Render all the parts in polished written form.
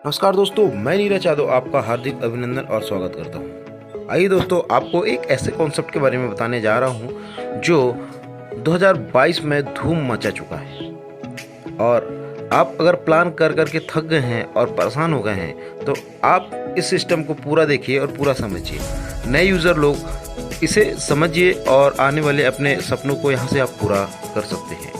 नमस्कार दोस्तों, मैं नीरज यादव आपका हार्दिक अभिनंदन और स्वागत करता हूं। आइए दोस्तों, आपको एक ऐसे कॉन्सेप्ट के बारे में बताने जा रहा हूं जो 2022 में धूम मचा चुका है। और आप अगर प्लान कर करके थक गए हैं और परेशान हो गए हैं तो आप इस सिस्टम को पूरा देखिए और पूरा समझिए। नए यूज़र लोग इसे समझिए और आने वाले अपने सपनों को यहाँ से आप पूरा कर सकते हैं।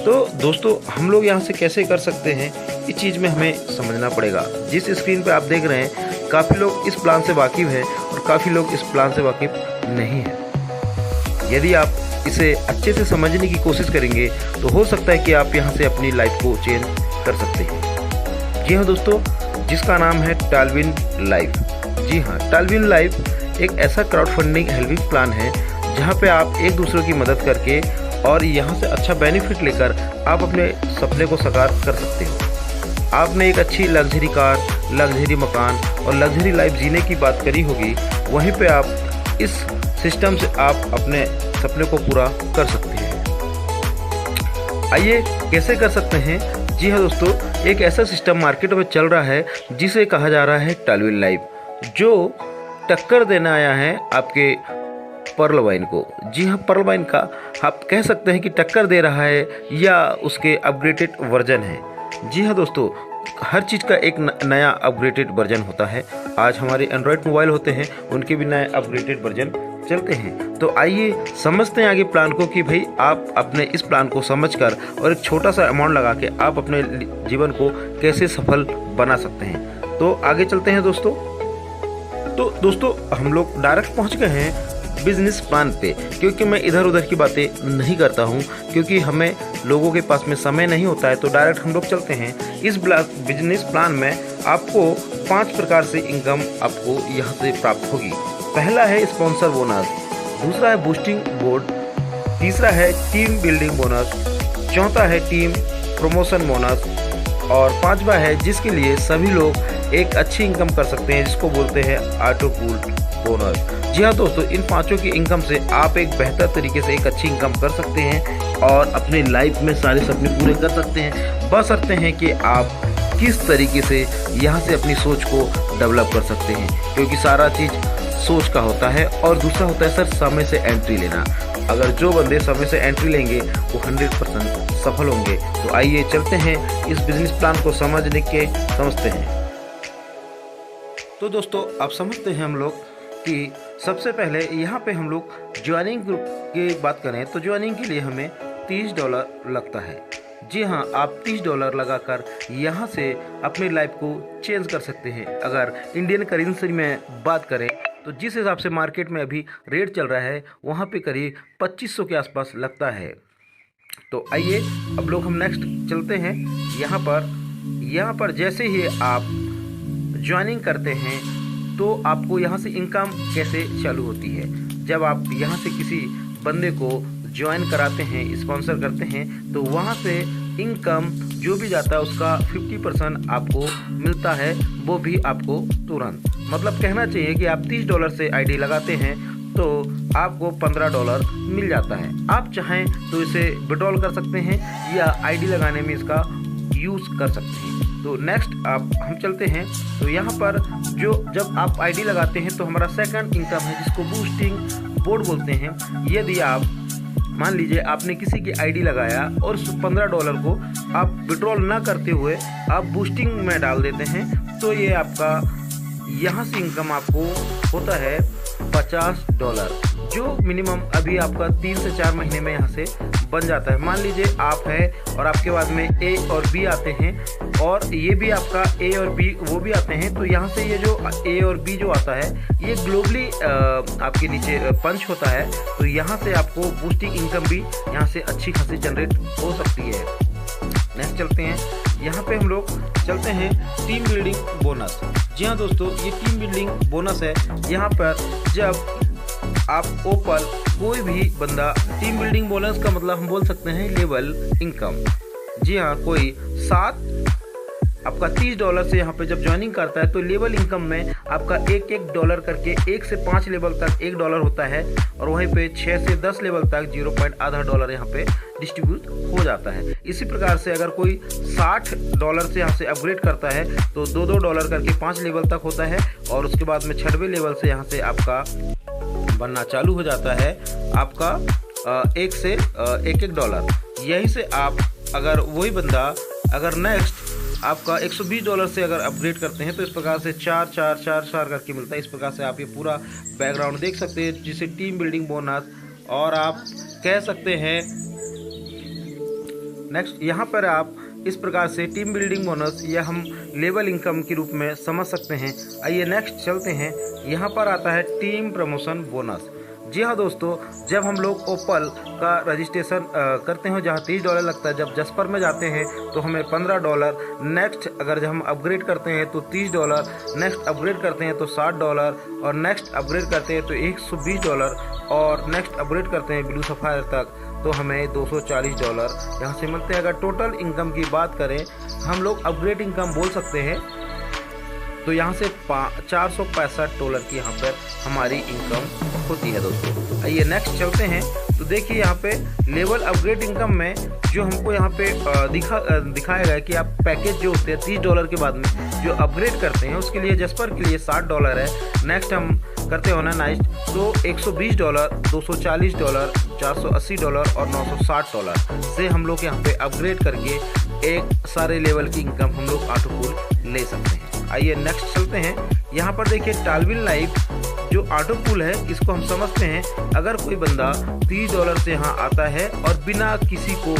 तो दोस्तों, हम लोग यहाँ से कैसे कर सकते हैं, इस चीज़ में हमें समझना पड़ेगा। जिस स्क्रीन पे आप देख रहे हैं, काफ़ी लोग इस प्लान से वाकिफ़ हैं और काफ़ी लोग इस प्लान से वाकिफ़ नहीं हैं। यदि आप इसे अच्छे से समझने की कोशिश करेंगे तो हो सकता है कि आप यहाँ से अपनी लाइफ को चेंज कर सकते हैं। जी हाँ दोस्तों, जिसका नाम है टालविन लाइफ। जी हाँ, टालविन लाइफ एक ऐसा क्राउड फंडिंग हेल्पिंग प्लान है जहाँ पे आप एक दूसरे की मदद करके और यहाँ से अच्छा बेनिफिट लेकर आप अपने सपने को साकार कर सकते हो। आपने एक अच्छी लग्जरी कार, लग्जरी मकान और लग्जरी लाइफ जीने की बात करी होगी, वहीं पे आप इस सिस्टम से आप अपने सपने को पूरा कर सकते हैं। आइए कैसे कर सकते हैं। जी हाँ दोस्तों, एक ऐसा सिस्टम मार्केट में चल रहा है जिसे कहा जा रहा है टालविन लाइफ, जो टक्कर देने आया है आपके पर्ल वाइन को। जी हाँ, पर्ल वाइन का आप कह सकते हैं कि टक्कर दे रहा है या उसके अपग्रेडेड वर्जन है। जी हाँ दोस्तों, हर चीज़ का एक नया अपग्रेडेड वर्जन होता है। आज हमारे एंड्रॉयड मोबाइल होते हैं, उनके भी नए अपग्रेडेड वर्जन चलते हैं। तो आइए समझते हैं आगे प्लान को कि भाई आप अपने इस प्लान को समझकर और एक छोटा सा अमाउंट लगा के आप अपने जीवन को कैसे सफल बना सकते हैं। तो आगे चलते हैं दोस्तों। तो दोस्तों, हम लोग डायरेक्ट पहुँच गए हैं बिजनेस प्लान पे, क्योंकि मैं इधर उधर की बातें नहीं करता हूँ, क्योंकि हमें लोगों के पास में समय नहीं होता है। तो डायरेक्ट हम लोग चलते हैं इस बिजनेस प्लान में। आपको 5 प्रकार से इनकम आपको यहाँ से प्राप्त होगी। पहला है स्पॉन्सर बोनस, दूसरा है बूस्टिंग बोर्ड, तीसरा है टीम बिल्डिंग बोनस, चौथा है टीम प्रमोशन बोनस और पांचवा है जिसके लिए सभी लोग एक अच्छी इनकम कर सकते हैं, जिसको बोलते हैं ऑटो पूल बोनस। जी हाँ दोस्तों, इन पांचों की इनकम से आप एक बेहतर तरीके से एक अच्छी इनकम कर सकते हैं और अपनी लाइफ में सारे सपने पूरे कर सकते हैं। बशर्ते हैं कि आप किस तरीके से यहाँ से अपनी सोच को डेवलप कर सकते हैं, क्योंकि सारा चीज़ सोच का होता है। और दूसरा होता है सर, समय से एंट्री लेना। अगर जो बंदे समय से एंट्री लेंगे वो 100% सफल होंगे। तो आइए चलते हैं इस बिजनेस प्लान को समझने के समझते हैं। तो दोस्तों, आप समझते हैं हम लोग कि सबसे पहले यहाँ पे हम लोग ज्वाइनिंग ग्रुप की बात करें तो ज्वाइनिंग के लिए हमें $30 लगता है। जी हाँ, आप $30 लगाकर यहाँ से अपनी लाइफ को चेंज कर सकते हैं। अगर इंडियन करेंसी में बात करें तो जिस हिसाब से मार्केट में अभी रेट चल रहा है, वहाँ पे करीब 2500 के आसपास लगता है। तो आइए अब लोग हम नेक्स्ट चलते हैं। यहाँ पर जैसे ही आप ज्वाइनिंग करते हैं तो आपको यहाँ से इनकम कैसे चालू होती है। जब आप यहाँ से किसी बंदे को ज्वाइन कराते हैं, स्पॉन्सर करते हैं, तो वहाँ से इनकम जो भी जाता है उसका 50% आपको मिलता है, वो भी आपको तुरंत। मतलब कहना चाहिए कि आप $30 से आईडी लगाते हैं तो आपको $15 मिल जाता है। आप चाहें तो इसे विड्रॉल कर सकते हैं या आईडी लगाने में इसका यूज़ कर सकते हैं। तो नेक्स्ट हम चलते हैं। तो यहाँ पर जब आप आईडी लगाते हैं तो हमारा सेकंड इनकम है, जिसको बूस्टिंग बोर्ड बोलते हैं। यदि आप मान लीजिए आपने किसी की आईडी लगाया और उस $15 को आप विड्रॉल ना करते हुए आप बूस्टिंग में डाल देते हैं, तो ये आपका यहाँ से इनकम आपको होता है $50, जो मिनिमम अभी आपका 3 से 4 महीने में यहाँ से बन जाता है। मान लीजिए आप है और आपके बाद में ए और बी आते हैं और ये भी आपका ए और बी वो भी आते हैं। तो यहाँ से ये जो ए और बी जो आता है, ये ग्लोबली आपके नीचे पंच होता है। तो यहाँ से आपको बूस्टिंग इनकम भी यहाँ से अच्छी खासी जनरेट हो सकती है। नेक्स्ट चलते हैं। यहाँ पे हम लोग चलते हैं टीम बिल्डिंग बोनस। जी हाँ दोस्तों, ये टीम बिल्डिंग बोनस है। यहाँ पर जब आप कोई भी बंदा, टीम बिल्डिंग बोनस का मतलब हम बोल सकते हैं लेवल इनकम। जी हाँ, कोई 7 आपका $30 से यहाँ पे जब ज्वाइनिंग करता है तो लेवल इनकम में आपका $1 करके 1 से 5 लेवल तक $1 होता है, और वहीं पे 6 से 10 लेवल तक $0.5 यहाँ पे डिस्ट्रीब्यूट हो जाता है। इसी प्रकार से अगर कोई $60 से यहाँ से अपग्रेड करता है तो $2 करके 5 लेवल तक होता है, और उसके बाद में 6वें लेवल से यहाँ से आपका बनना चालू हो जाता है आपका 1 से $1। यहीं से आप अगर वही बंदा अगर नेक्स्ट आपका $120 से अगर अपग्रेड करते हैं तो इस प्रकार से 4 करके मिलता है। इस प्रकार से आप ये पूरा बैकग्राउंड देख सकते हैं, जिसे टीम बिल्डिंग बोनस और आप कह सकते हैं। नेक्स्ट यहाँ पर आप इस प्रकार से टीम बिल्डिंग बोनस या हम लेवल इनकम के रूप में समझ सकते हैं। आइए नेक्स्ट चलते हैं। यहाँ पर आता है टीम प्रमोशन बोनस। जी हाँ दोस्तों, जब हम लोग ओपल का रजिस्ट्रेशन करते हैं जहाँ $30 लगता है, जब जस्पर में जाते हैं तो हमें $15, नेक्स्ट अगर जब हम अपग्रेड करते हैं तो $30, नेक्स्ट अपग्रेड करते हैं तो $60, और नेक्स्ट अपग्रेड करते हैं तो $120, और नेक्स्ट अपग्रेड करते हैं ब्लू सफायर तक तो हमें $240 यहाँ से मिलते हैं। अगर टोटल इनकम की बात करें हम लोग अपग्रेड इनकम बोल सकते हैं, तो यहाँ से $465 की यहाँ पर हमारी इनकम होती है दोस्तों। आइए नेक्स्ट चलते हैं। तो देखिए यहाँ पे लेवल अपग्रेड इनकम में जो हमको यहाँ पे दिखाया गया है कि आप पैकेज जो होते हैं $30 के बाद में जो अपग्रेड करते हैं उसके लिए जस्पर के लिए $60 है। नेक्स्ट हम करते हो ना नाइस्ट तो $120, $240, $480 और $960 से हम लोग यहाँ पे अपग्रेड करके एक सारे लेवल की इनकम हम लोग ऑटो पूल ले सकते हैं। आइए नेक्स्ट चलते हैं। यहाँ पर देखिए टालविन लाइफ जो ऑटो पूल है इसको हम समझते हैं। अगर कोई बंदा $30 से यहाँ आता है और बिना किसी को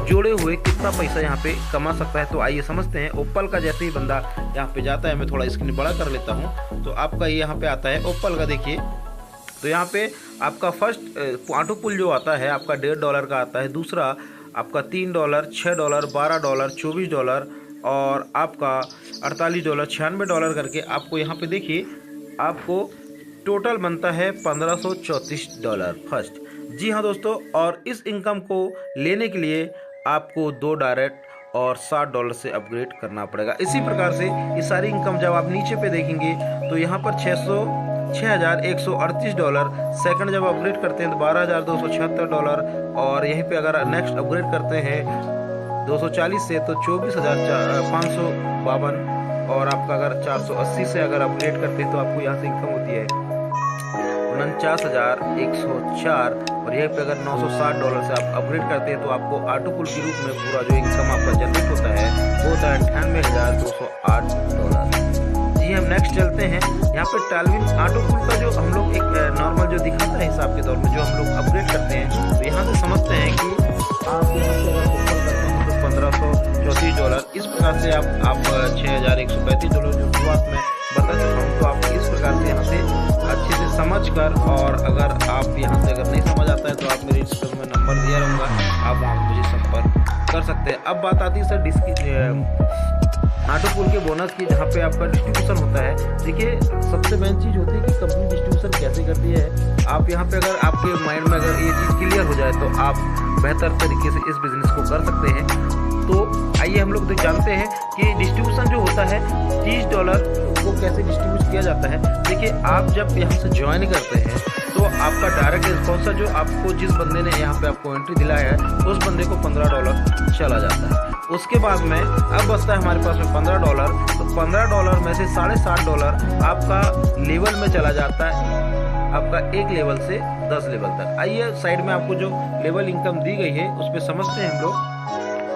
जोड़े हुए कितना पैसा यहाँ पे कमा सकता है, तो आइए समझते हैं। ओपल का जैसे ही बंदा यहाँ पे जाता है, मैं थोड़ा स्क्रीन बड़ा कर लेता हूँ, तो आपका ये यहाँ पे आता है ओपल का। देखिए तो यहाँ पे आपका फर्स्ट ऑटो पूल जो आता है आपका $1.5 का आता है, दूसरा आपका $3, $6, $12, $24 और आपका $48, $96 करके आपको यहाँ पे देखिए आपको टोटल बनता है $1534 फर्स्ट। जी हाँ दोस्तों, और इस इनकम को लेने के लिए आपको 2 डायरेक्ट और $60 से अपग्रेड करना पड़ेगा। इसी प्रकार से ये सारी इनकम जब आप नीचे पे देखेंगे तो यहाँ पर $6138, सेकंड जब अपग्रेड करते हैं तो $12276, और यहीं पे अगर नेक्स्ट अपग्रेड करते हैं 240 से तो 24,552, और आपका अगर 480 से अगर अपग्रेड करते हैं तो आपको यहाँ से इनकम होती है 49,104, और यहीं पे अगर $960 से आप अपग्रेड करते हैं तो आपको ऑटो पूल के रूप में पूरा जो इनकम आपका जनरेट होता है वो होता है $98,208। जी हम नेक्स्ट चलते हैं। यहाँ पे टालविन ऑटो पूल का जो हम लोग एक नॉर्मल जो दिखाता है हिसाब के तौर में जो हम लोग अपग्रेड करते हैं, तो यहाँ से समझते हैं कि आप यहाँ से अगर ऊपर करते हैं तो $1534। इस प्रकार से आप $6,135 जो शुरुआत में बता चुका हूँ, तो आप इस प्रकार से यहाँ से अच्छे से समझ कर, और अगर आप यहाँ से अगर नहीं समझ आता है तो आप मेरे डिस्क्रिप्शन में नंबर दिया रहूँगा, आप वहाँ मुझे संपर्क कर सकते हैं। अब बात आती है सर ऑटो पूल के बोनस की, जहाँ पे आपका डिस्ट्रीब्यूशन होता है। देखिए सबसे मेन चीज़ होती है कि कंपनी डिस्ट्रीब्यूशन कैसे करती है। आप यहाँ पे अगर आपके माइंड में अगर ये चीज़ क्लियर हो जाए तो आप बेहतर तरीके से इस बिज़नेस को कर सकते हैं। तो आइए हम लोग तो जानते हैं कि डिस्ट्रीब्यूशन जो होता है $30 को कैसे डिस्ट्रीब्यूट किया जाता है। देखिए आप जब यहाँ से ज्वाइन करते हैं तो आपका डायरेक्ट स्पॉन्सर जो आपको जिस बंदे ने यहाँ पे आपको एंट्री दिलाया है उस बंदे को $15 चला जाता है। उसके बाद में अब बचता है हमारे पास में $15, तो $15 में से $60 आपका लेवल में चला जाता है, आपका एक लेवल से 10 लेवल तक। आइए साइड में आपको जो लेवल इनकम दी गई है उस पर समझते हैं हम लोग।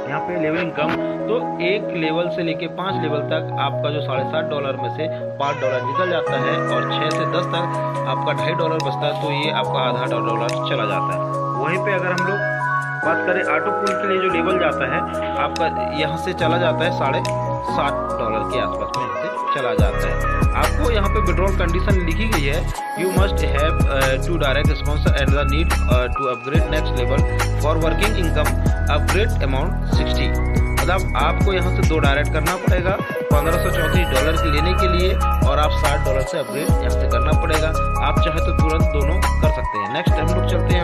यहाँ पे लेवल इनकम तो 1 लेवल से लेके 5 लेवल तक आपका जो $60 में से $5 निकल जाता है, और 6 से 10 तक आपका $2.5 बचता है, तो ये आपका $0.5 चला जाता है। वहीं पे अगर हम लोग बात करें ऑटो पूल के लिए जो लेवल जाता है आपका यहाँ से चला जाता है $60 के आसपास में यहाँ से चला जाता है। आपको यहाँ पे विड्रॉल कंडीशन लिखी गई है, you must have 2 direct sponsor and the need to upgrade next level for working income upgrade amount 60। मतलब आपको यहाँ से 2 डायरेक्ट करना पड़ेगा $1534 के लेने के लिए, और आप $60 से अपग्रेड यहाँ से करना पड़ेगा। आप चाहे तो तुरंत दोनों कर सकते हैं। नेक्स्ट हम लोग चलते हैं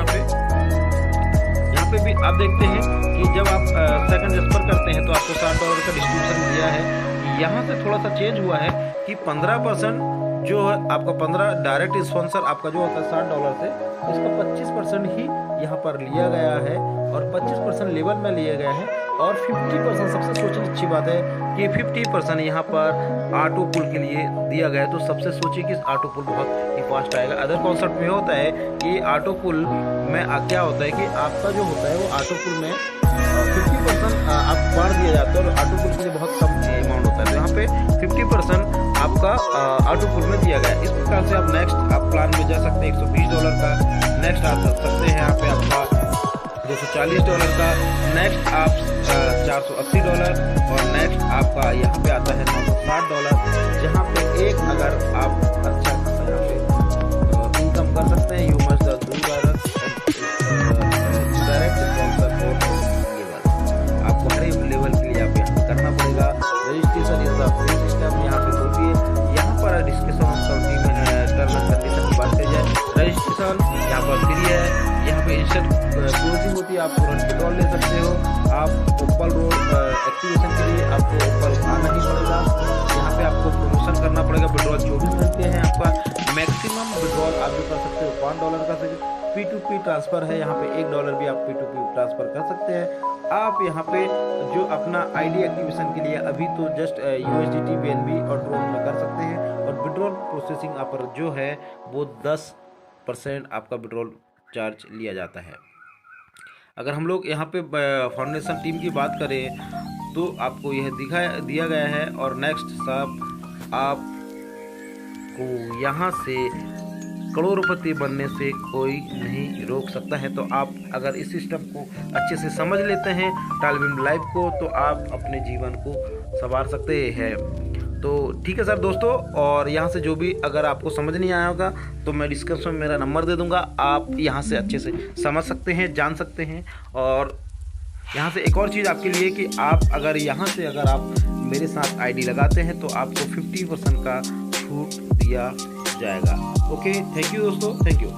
यहाँ पे भी आप देखते हैं कि जब आप सेकंड जस्पर करते हैं तो आपको $60 का डिस्ट्रीब्यूशन दिया है। यहाँ से थोड़ा सा चेंज हुआ है कि 15% जो है आपका 15 डायरेक्ट स्पॉन्सर आपका जो होता है $60 से, इसका 25% ही यहाँ पर लिया गया है और 25% लेवल में लिया गया है और 50% सबसे सोचने अच्छी बात है कि 50% यहाँ पर ऑटो पुल के लिए दिया गया है। तो सबसे सोचिए कि ऑटो पुल बहुत ही फास्ट आएगा। अदर कॉन्सेप्ट में होता है कि ऑटो पुल में क्या होता है कि आपका जो होता है वो ऑटो पुल में 50% आप बाढ़ दिया जाता है और ऑटो पुल के लिए बहुत कम अमाउंट होता है। तो यहाँ पे 50% आपका ऑटो पुल में दिया गया है। इस प्रकार से आप नेक्स्ट आप प्लान में जा सकते हैं। $120 का नेक्स्ट आ सकते हैं। यहाँ पे आपका $240 का नेक्स्ट आप $480 और नेक्स्ट आपका यहाँ पे आता है $960, जहाँ पे एक अगर आप अच्छा यहाँ पे इनकम कर सकते हैं। यू मस्ट डायरेक्ट स्पॉन्सर आपको हर एक लेवल के लिए आप यहाँ करना पड़ेगा। Registration is the free system. यहाँ पे कोई भी यहाँ पर डिस्कशन टर्म एंड कंडीशन की बात की जाए, रजिस्ट्रेशन यहाँ पर फ्री है। यहाँ पे इंस्टेंट क्लोजिंग होती है, आप तुरंत विड्रॉल ले सकते हो। आप ओपल रोड एक्टिवेशन के लिए आपको ओपल आना ही पड़ेगा। यहाँ पे आपको प्रमोशन करना पड़ेगा। विड्रॉल 24 घंटे हैं। आपका मैक्सिमम विड्रॉल आप जो कर सकते हो $5 का। P2P ट्रांसफ़र है, यहाँ पे $1 भी आप P2P ट्रांसफ़र कर सकते हैं। आप यहाँ पे जो अपना आईडी एक्टिवेशन के लिए अभी तो जस्ट USDT, BNB और ड्रोन में कर सकते हैं और विड्रॉल प्रोसेसिंग आप पर जो है वो 10% आपका विड्रॉल चार्ज लिया जाता है। अगर हम लोग यहाँ पे फाउंडेशन टीम की बात करें तो आपको यह दिया गया है और नेक्स्ट सब आपको यहाँ से करोड़पति बनने से कोई नहीं रोक सकता है। तो आप अगर इस सिस्टम को अच्छे से समझ लेते हैं टालविन लाइफ को, तो आप अपने जीवन को संवार सकते हैं। तो ठीक है सर दोस्तों, और यहाँ से जो भी अगर आपको समझ नहीं आया होगा तो मैं डिस्क्रिप्शन में मेरा नंबर दे दूँगा, आप यहाँ से अच्छे से समझ सकते हैं, जान सकते हैं। और यहाँ से एक और चीज़ आपके लिए कि आप अगर यहाँ से अगर आप मेरे साथ आईडी लगाते हैं तो आपको 50% का छूट दिया जाएगा। ओके, थैंक यू दोस्तों, थैंक यू।